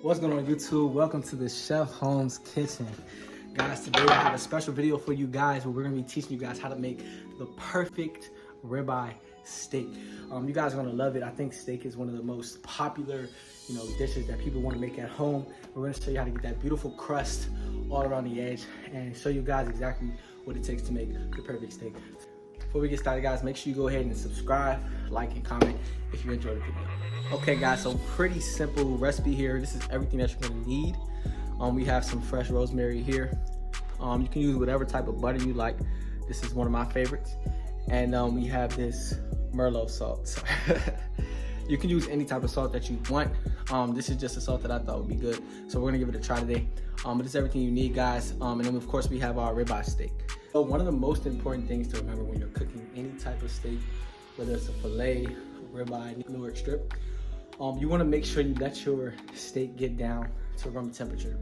What's going on YouTube? Welcome to the Chef Holmes Kitchen. Guys, today I have a special video for you guys where we're going to be teaching you guys how to make the perfect ribeye steak. You guys are going to love it. I think steak is one of the most popular, dishes that people want to make at home. We're going to show you how to get that beautiful crust all around the edge and show you guys exactly what it takes to make the perfect steak. Before we get started, guys, make sure you go ahead and subscribe, like, and comment if you enjoyed the video. Okay, guys, so pretty simple recipe here. This is everything that you're gonna need. We have some fresh rosemary here. You can use whatever type of butter you like. This is one of my favorites. And we have this Merlot salt. You can use any type of salt that you want. This is just a salt that I thought would be good. So we're gonna give it a try today. But it's everything you need, guys. And then of course we have our ribeye steak. So one of the most important things to remember when you're cooking any type of steak, whether it's a filet, ribeye, Newark strip, you want to make sure you let your steak get down to room temperature.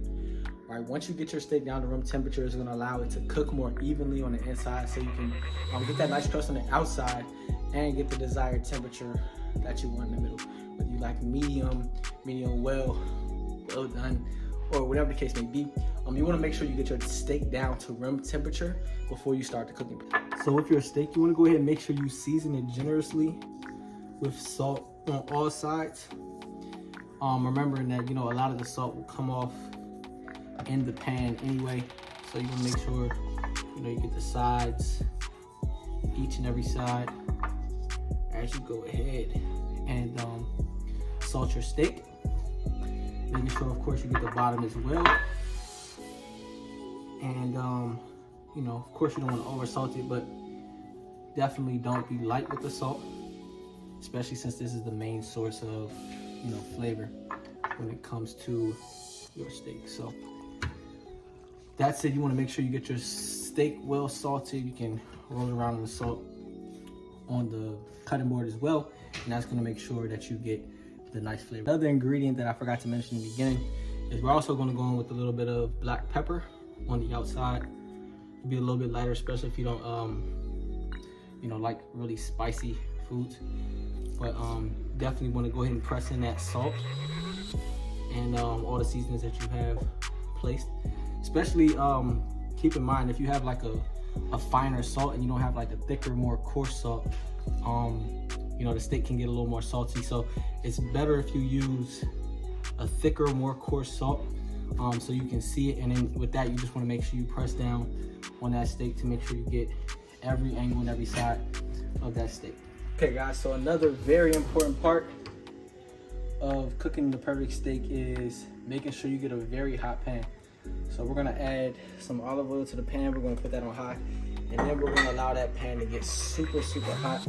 All right, once you get your steak down to room temperature, it's going to allow it to cook more evenly on the inside, so you can get that nice crust on the outside and get the desired temperature that you want in the middle. Whether you like medium well done, or whatever the case may be, you want to make sure you get your steak down to room temperature before you start the cooking. So with your steak, you want to go ahead and make sure you season it generously with salt on all sides. Remembering that a lot of the salt will come off in the pan anyway, so you want to make sure you get the sides, each and every side, as you go ahead and salt your steak. Making sure, of course, you get the bottom as well. And of course, you don't want to over salt it, but definitely don't be light with the salt, especially since this is the main source of flavor when it comes to your steak. So that's it. You want to make sure you get your steak well salted. You can roll around in the salt on the cutting board as well, and that's going to make sure that you get the nice flavor. Another ingredient that I forgot to mention in the beginning is we're also going to go in with a little bit of black pepper on the outside. It'll be a little bit lighter, especially if you don't like really spicy foods. But definitely want to go ahead and press in that salt and all the seasonings that you have placed. Especially keep in mind, if you have like a finer salt and you don't have like a thicker, more coarse salt, the steak can get a little more salty. So it's better if you use a thicker, more coarse salt, so you can see it. And then with that, you just want to make sure you press down on that steak to make sure you get every angle and every side of that steak. Okay, guys, so another very important part of cooking the perfect steak is making sure you get a very hot pan. So we're gonna add some olive oil to the pan. We're gonna put that on high, and then we're gonna allow that pan to get super hot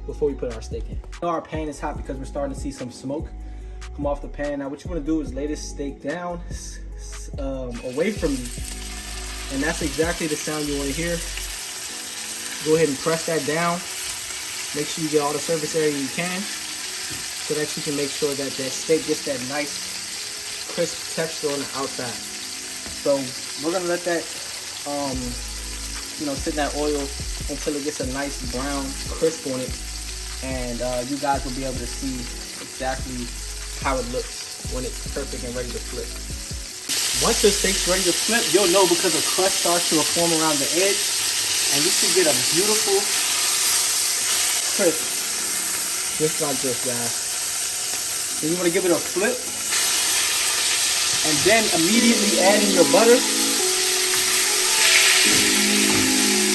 before we put our steak in. Our pan is hot because we're starting to see some smoke come off the pan. Now what you want to do is lay this steak down away from you, and that's exactly the sound you want to hear. Go ahead and press that down. Make sure you get all the surface area you can, so that you can make sure that that steak gets that nice crisp texture on the outside. So we're gonna let that sit in that oil until it gets a nice brown crisp on it, and you guys will be able to see exactly how it looks when it's perfect and ready to flip. Once your steak's ready to flip, you'll know because a crust starts to form around the edge, and you can get a beautiful crisp, just like this, guys. So you want to give it a flip, and then immediately add in your butter.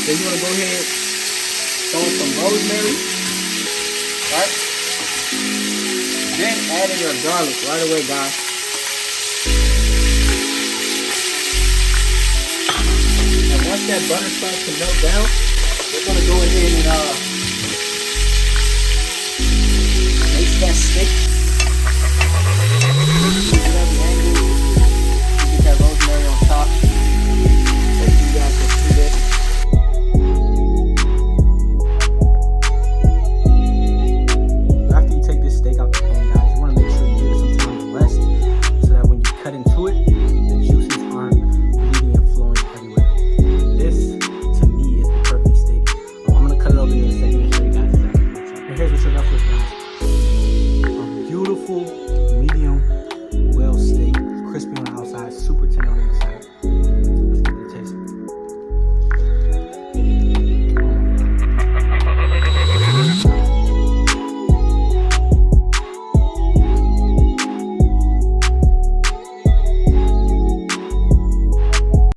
Then you want to go ahead, throw in some rosemary, right? Then add in your garlic right away, guys. And once that butter starts to melt down, we're going to go ahead and mix that steak